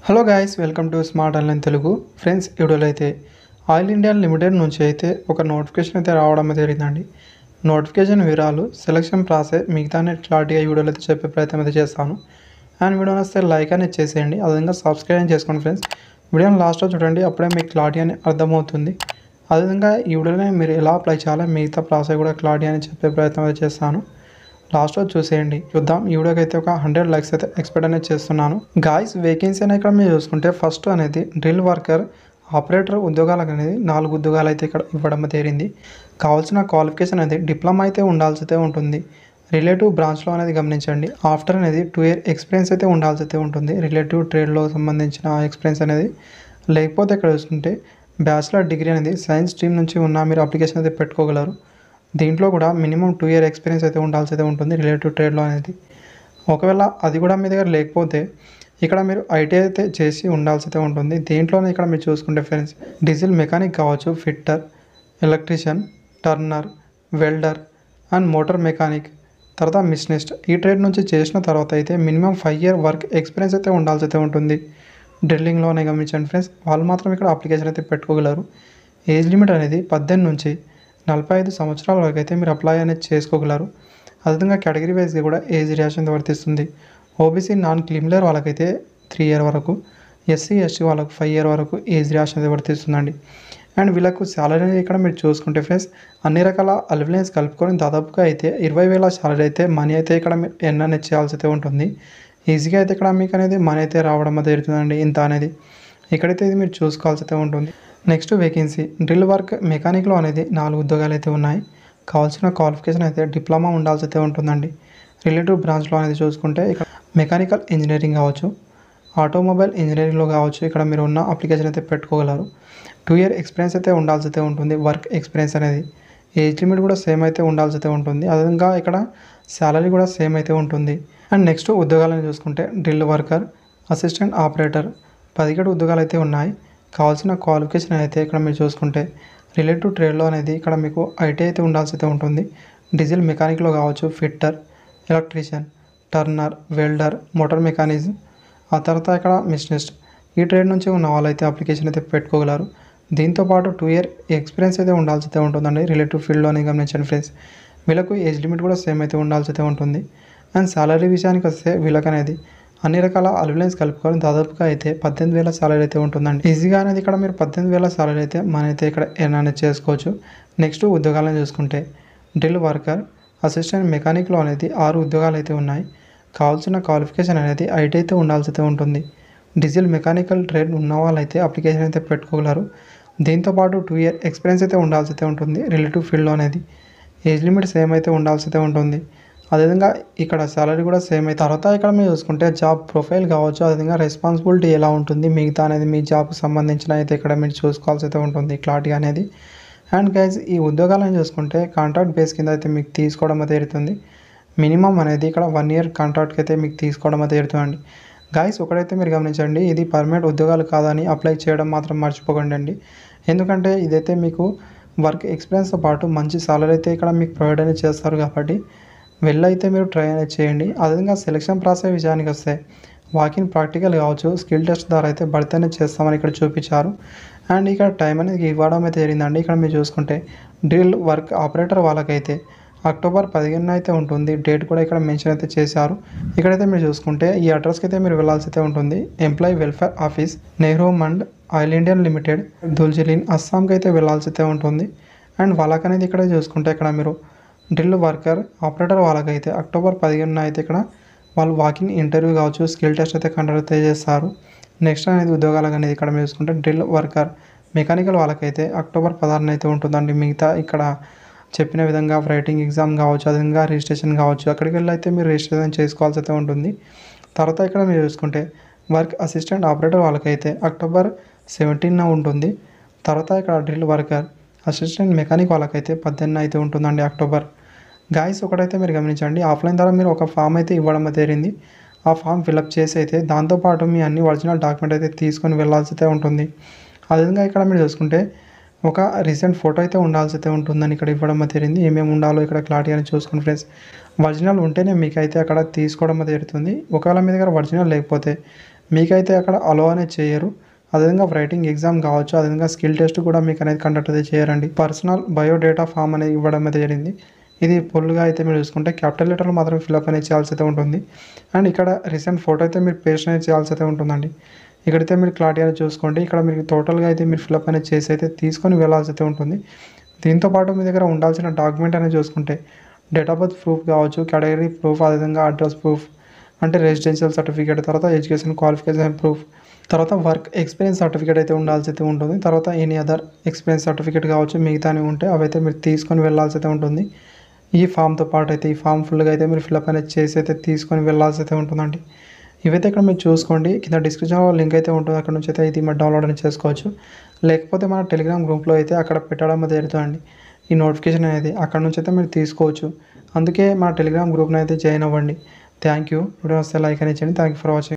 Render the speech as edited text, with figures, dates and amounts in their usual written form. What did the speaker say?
Hello guys, welcome to smart online Telugu. Friends, వీడియోలో అయితే oil India limited నుంచి అయితే ఒక నోటిఫికేషన్ అయితే రావడం జరిగిందండి. నోటిఫికేషన్ వివరాలు, సెలక్షన్ ప్రాసెస్ మిగతానే క్లారిటీగా ఈ వీడియోలో అయితే చెప్పే ప్రయత్నం అయితే చేస్తాను. అండ్ వీడియో వస్తే లైక్ అనేది చేసేయండి, అదేవిధంగా సబ్స్క్రైబ్ చేసుకోండి ఫ్రెండ్స్. వీడియోని లాస్ట్లో చూడండి, అప్పుడే మీకు క్లారిటీ అని అర్థమవుతుంది. అదేవిధంగా ఈ వీడియోలో మీరు ఎలా అప్లై చేయాలో మిగతా ప్రాసెస్ కూడా క్లారిటీ అని చెప్పే ప్రయత్నం అయితే చేస్తాను. లాస్ట్లో చూసేయండి. చూద్దాం. ఈ వీడియోకి అయితే ఒక 100 లైక్స్ అయితే ఎక్స్పెక్ట్ అనేది చేస్తున్నాను. గాయస్, వేకెన్సీ అనేది ఇక్కడ మీరు చూసుకుంటే ఫస్ట్ అనేది డ్రిల్ వర్కర్ ఆపరేటర్ ఉద్యోగాలకు అనేది 4 ఉద్యోగాలు అయితే ఇక్కడ ఇవ్వడం జరిగింది. కావాల్సిన క్వాలిఫికేషన్ అనేది డిప్లొమా అయితే ఉండాల్సి అయితే ఉంటుంది. రిలేటివ్ బ్రాంచ్లో అనేది గమనించండి. ఆఫ్టర్ అనేది 2 ఇయర్ ఎక్స్పీరియన్స్ అయితే ఉండాల్సి అయితే ఉంటుంది. రిలేటివ్ ట్రేడ్లో సంబంధించిన ఎక్స్పీరియన్స్ అనేది. లేకపోతే ఇక్కడ చూసుకుంటే బ్యాచిలర్ డిగ్రీ అనేది సైన్స్ స్ట్రీమ్ నుంచి ఉన్న మీరు అప్లికేషన్ అయితే పెట్టుకోగలరు. దీంట్లో కూడా మినిమం 2 ఇయర్ ఎక్స్పీరియన్స్ అయితే ఉండాల్సి అయితే ఉంటుంది రిలేటివ్ ట్రేడ్లో అనేది. ఒకవేళ అది కూడా మీ దగ్గర లేకపోతే ఇక్కడ మీరు ఐటీఐ అయితే చేసి ఉండాల్సి అయితే ఉంటుంది. దీంట్లోనే ఇక్కడ మీరు చూసుకుంటే ఫ్రెండ్స్, డీజిల్ మెకానిక్ కావచ్చు, fitter, electrician, Turner, welder and motor mechanic, తర్వాత మిషనిస్ట్ ఈ ట్రేడ్ నుంచి చేసిన తర్వాత అయితే మినిమం 5 ఇయర్ వర్క్ ఎక్స్పీరియన్స్ అయితే ఉండాల్సి అయితే ఉంటుంది. డ్రిల్లింగ్లోనే గమనించండి ఫ్రెండ్స్, వాళ్ళు మాత్రం ఇక్కడ అప్లికేషన్ అయితే పెట్టుకోగలరు. ఏజ్ లిమిట్ అనేది 18 నుంచి 45 సంవత్సరాల వరకు అయితే మీరు అప్లై అనేది చేసుకోగలరు. అదేవిధంగా కేటగిరీ వైజ్గా కూడా ఏజ్ రియాక్షన్ వర్తిస్తుంది. ఓబీసీ నాన్ క్రిమినల్ వాళ్ళకైతే 3 ఇయర్ వరకు, ఎస్సీ ఎస్టీ వాళ్ళకు 5 ఇయర్ వరకు ఏజ్ రియాక్షన్ వర్తిస్తుందండి. అండ్ వీళ్ళకు శాలరీ అనేది ఇక్కడ మీరు చూసుకుంటే ఫ్రెండ్స్, అన్ని రకాల అలవెన్స్ కలుపుకొని దాదాపుగా అయితే 20,000 శాలరీ అయితే మనీ అయితే ఇక్కడ మీరు ఎర్న్ అనేది చేయాల్సి అయితే ఉంటుంది. ఈజీగా అయితే ఇక్కడ మీకు అనేది మనీ అయితే రావడం అయితే జరుగుతుందండి. ఇంత అనేది ఇక్కడైతే ఇది మీరు చూసుకోవాల్సి అయితే ఉంటుంది. నెక్స్ట్ వేకెన్సీ డ్రిల్ వర్క్ మెకానిక్లో అనేది 4 ఉద్యోగాలు అయితే ఉన్నాయి. కావాల్సిన క్వాలిఫికేషన్ అయితే డిప్లొమా ఉండాల్సి అయితే ఉంటుందండి. రిలేటివ్ బ్రాంచ్లో అనేది చూసుకుంటే ఇక్కడ మెకానికల్ ఇంజనీరింగ్ కావచ్చు, ఆటోమొబైల్ ఇంజనీరింగ్లో కావచ్చు, ఇక్కడ మీరు ఉన్న అప్లికేషన్ అయితే పెట్టుకోగలరు. 2 ఇయర్ ఎక్స్పీరియన్స్ అయితే ఉండాల్సి అయితే ఉంటుంది. వర్క్ ఎక్స్పీరియన్స్ అనేది ఏజ్ లిమిట్ కూడా సేమ్ అయితే ఉండాల్సి అయితే ఉంటుంది. అదేవిధంగా ఇక్కడ శాలరీ కూడా సేమ్ అయితే ఉంటుంది. అండ్ నెక్స్ట్ ఉద్యోగాలను చూసుకుంటే డ్రిల్ వర్కర్, అసిస్టెంట్ ఆపరేటర్ 17 ఉద్యోగాలు అయితే ఉన్నాయి. కావాల్సిన క్వాలిఫికేషన్ అయితే ఇక్కడ మీరు చూసుకుంటే రిలేటివ్ ట్రేడ్లో అనేది ఇక్కడ మీకు ఐటీ అయితే ఉండాల్సి అయితే ఉంటుంది. డీజిల్ మెకానిక్లో కావచ్చు, fitter, electrician, Turner, welder, motor mechanism, ఆ తర్వాత ఇక్కడ మిషనిస్ట్ ఈ ట్రేడ్ నుంచి ఉన్న వాళ్ళైతే అప్లికేషన్ అయితే పెట్టుకోగలరు. దీంతోపాటు 2 ఇయర్ ఎక్స్పీరియన్స్ అయితే ఉండాల్సి అయితే ఉంటుందండి రిలేటివ్ ఫీల్డ్లోనే గమనించండి ఫ్రెండ్స్. వీళ్ళకు ఏజ్ లిమిట్ కూడా సేమ్ అయితే ఉండాల్సి అయితే ఉంటుంది. అండ్ శాలరీ విషయానికి వస్తే వీళ్ళకనేది అన్ని రకాల అలవెన్స్ కలుపుకొని దాదాపుగా అయితే 18,000 శాలరీ అయితే ఉంటుందండి. ఈజీగా అనేది ఇక్కడ మీరు 18,000 శాలరీ అయితే మన అయితే ఇక్కడ ఎర్న్ అనేది చేసుకోవచ్చు. నెక్స్ట్ ఉద్యోగాలను చూసుకుంటే డ్రిల్ వర్కర్, అసిస్టెంట్ మెకానిక్లో అనేది 6 ఉద్యోగాలు అయితే ఉన్నాయి. కావాల్సిన క్వాలిఫికేషన్ అనేది ఐటీ అయితే ఉండాల్సి అయితే ఉంటుంది. డీజిల్ మెకానికల్ ట్రేడ్ ఉన్న వాళ్ళైతే అప్లికేషన్ అయితే పెట్టుకోగలరు. దీంతోపాటు 2 ఇయర్ ఎక్స్పీరియన్స్ అయితే ఉండాల్సి అయితే ఉంటుంది రిలేటివ్ ఫీల్డ్లో అనేది. ఏజ్ లిమిట్ సేమ్ అయితే ఉండాల్సి అయితే ఉంటుంది. అదేవిధంగా ఇక్కడ సాలరీ కూడా సేమ్ అయితే. తర్వాత ఇక్కడ మీరు చూసుకుంటే జాబ్ ప్రొఫైల్ కావచ్చు, అదేవిధంగా రెస్పాన్సిబిలిటీ ఎలా ఉంటుంది మిగతా అనేది మీ జాబ్కి సంబంధించిన అయితే ఇక్కడ మీరు చూసుకోవాల్సి అయితే ఉంటుంది క్లారిటీ అనేది. అండ్ గైజ్, ఈ ఉద్యోగాలను చూసుకుంటే కాంట్రాక్ట్ బేస్ కింద అయితే మీకు తీసుకోవడం అయితే జరుగుతుంది. మినిమం అనేది ఇక్కడ 1 ఇయర్ కాంట్రాక్ట్కి అయితే మీకు తీసుకోవడం అయితే జరుగుతుందండి. గైస్, ఒకటైతే మీరు గమనించండి, ఇది పర్మనెంట్ ఉద్యోగాలు కాదని అప్లై చేయడం మాత్రం మర్చిపోకండి అండి. ఎందుకంటే ఇదైతే మీకు వర్క్ ఎక్స్పీరియన్స్తో పాటు మంచి సాలరీ అయితే ఇక్కడ మీకు ప్రొవైడ్ అనేది చేస్తారు కాబట్టి వెళ్ళైతే మీరు ట్రై అనేది చేయండి. అదేవిధంగా సెలక్షన్ ప్రాసెస్ విషయానికి వస్తే వాకిన్ ప్రాక్టికల్ కావచ్చు, స్కిల్ టెస్ట్ ద్వారా అయితే భర్తీ అనేది చేస్తామని ఇక్కడ చూపించారు. అండ్ ఇక్కడ టైం అనేది ఇవ్వడం అయితే జరిగిందండి. ఇక్కడ మీరు చూసుకుంటే డ్రిల్ వర్క్ ఆపరేటర్ వాళ్ళకైతే అక్టోబర్ 15 అయితే ఉంటుంది. డేట్ కూడా ఇక్కడ మెన్షన్ అయితే చేశారు. ఇక్కడైతే మీరు చూసుకుంటే ఈ అడ్రస్కి అయితే మీరు వెళ్ళాల్సి అయితే ఉంటుంది. ఎంప్లాయీ వెల్ఫేర్ ఆఫీస్, నెహ్రూ మండ్ ఆయిల్ ఇండియా లిమిటెడ్, దుల్జిలిన్, అస్సాంకి అయితే వెళ్ళాల్సి అయితే ఉంటుంది. అండ్ వాళ్ళకనేది ఇక్కడ చూసుకుంటే ఇక్కడ మీరు డ్రిల్ వర్కర్ ఆపరేటర్ వాళ్ళకైతే అక్టోబర్ 15 అయితే ఇక్కడ వాళ్ళు వాకింగ్ ఇంటర్వ్యూ కావచ్చు, స్కిల్ టెస్ట్ అయితే కండక్ట్ అయితే చేస్తారు. నెక్స్ట్ అనేది ఉద్యోగాలకు అనేది ఇక్కడ మీరు చూసుకుంటే డ్రిల్ వర్కర్ మెకానికల్ వాళ్ళకైతే అక్టోబర్ 16 అయితే ఉంటుందండి. మిగతా ఇక్కడ చెప్పిన విధంగా రైటింగ్ ఎగ్జామ్ కావచ్చు, అదేవిధంగా రిజిస్ట్రేషన్ కావచ్చు, అక్కడికి వెళ్ళి అయితే మీరు రిజిస్ట్రేషన్ చేసుకోవాల్సి అయితే ఉంటుంది. తర్వాత ఇక్కడ మీరు చూసుకుంటే వర్క్ అసిస్టెంట్ ఆపరేటర్ వాళ్ళకైతే అక్టోబర్ 17 ఉంటుంది. తర్వాత ఇక్కడ డ్రిల్ వర్కర్ అసిస్టెంట్ మెకానిక్ వాళ్ళకైతే 18 అయితే ఉంటుందండి అక్టోబర్. గాయస్, ఒకటైతే మీరు గమనించండి, ఆఫ్లైన్ ద్వారా మీరు ఒక ఫామ్ అయితే ఇవ్వడం జరిగింది. ఆ ఫామ్ ఫిలప్ చేసి అయితే దాంతోపాటు మీ అన్ని ఒరిజినల్ డాక్యుమెంట్ అయితే తీసుకొని వెళ్ళాల్సి అయితే ఉంటుంది. అదేవిధంగా ఇక్కడ మీరు చూసుకుంటే ఒక రీసెంట్ ఫోటో అయితే ఉండాల్సి అయితే ఉంటుందని ఇక్కడ ఇవ్వడం జరిగింది. ఏమేమి ఉండాలో ఇక్కడ క్లారిటీ అని చూసుకోండి ఫ్రెండ్స్. ఒరిజినల్ ఉంటేనే మీకైతే అక్కడ తీసుకోవడం జరుగుతుంది. ఒకవేళ మీ దగ్గర ఒరిజినల్ లేకపోతే మీకైతే అక్కడ అలో అనేది చేయరు. అదేవిధంగా రైటింగ్ ఎగ్జామ్ కావచ్చు, అదేవిధంగా స్కిల్ టెస్ట్ కూడా మీకు అనేది కండక్ట్ అయితే చేయరండి. పర్సనల్ బయోడేటా ఫామ్ అనేది ఇవ్వడం అయితే జరిగింది. ఇది ఫుల్గా అయితే మీరు చూసుకుంటే క్యాపిటల్ లెటర్లు మాత్రమే ఫిల్అప్ అనేది చేయాల్సి అయితే ఉంటుంది. అండ్ ఇక్కడ రీసెంట్ ఫోటో అయితే మీరు పేస్ట్ అనేది చేయాల్సి అయితే ఉంటుందండి. ఇక్కడైతే మీరు క్లారిటీ అనేది చూసుకోండి. ఇక్కడ మీరు టోటల్గా అయితే మీరు ఫిల్అప్ అనేది చేసి అయితే తీసుకొని వెళ్ళాల్సి అయితే ఉంటుంది. దీంతోపాటు మీ దగ్గర ఉండాల్సిన డాక్యుమెంట్ అనేది చూసుకుంటే డేట్ ఆఫ్ బర్త్ ప్రూఫ్ కావచ్చు, కేటగిరీ ప్రూఫ్, అదేవిధంగా అడ్రస్ ప్రూఫ్ అంటే రెసిడెన్షియల్ సర్టిఫికేట్, తర్వాత ఎడ్యుకేషన్ క్వాలిఫికేషన్ ప్రూఫ్, తర్వాత వర్క్ ఎక్స్పీరియన్స్ సర్టిఫికేట్ అయితే ఉండాల్సి అయితే ఉంటుంది. తర్వాత ఎనీ అదర్ ఎక్స్పీరియన్స్ సర్టిఫికేట్ కావచ్చు, మిగతాని ఉంటే అవైతే మీరు తీసుకొని వెళ్ళాల్సి అయితే ఉంటుంది. ఈ ఫామ్తో పాటు అయితే ఈ ఫామ్ ఫుల్గా అయితే మీరు ఫిల్అప్ అనేది చేసి అయితే తీసుకొని వెళ్ళాల్సి అయితే ఉంటుందండి. ఇవైతే ఇక్కడ మీరు చూసుకోండి. కింద డిస్క్రిప్షన్లో లింక్ అయితే ఉంటుంది. అక్కడ నుంచి అయితే ఇది మీరు డౌన్లోడ్ అనేది చేసుకోవచ్చు. లేకపోతే మన టెలిగ్రామ్ గ్రూప్లో అయితే అక్కడ పెట్టడం జరుగుతుందండి ఈ నోటిఫికేషన్ అనేది. అక్కడ నుంచి అయితే మీరు తీసుకోవచ్చు. అందుకే మన టెలిగ్రామ్ గ్రూప్ని అయితే జాయిన్ అవ్వండి. Thank you. వీడియో వస్తే లైక్ అనేది చేయండి. Thank you for watching.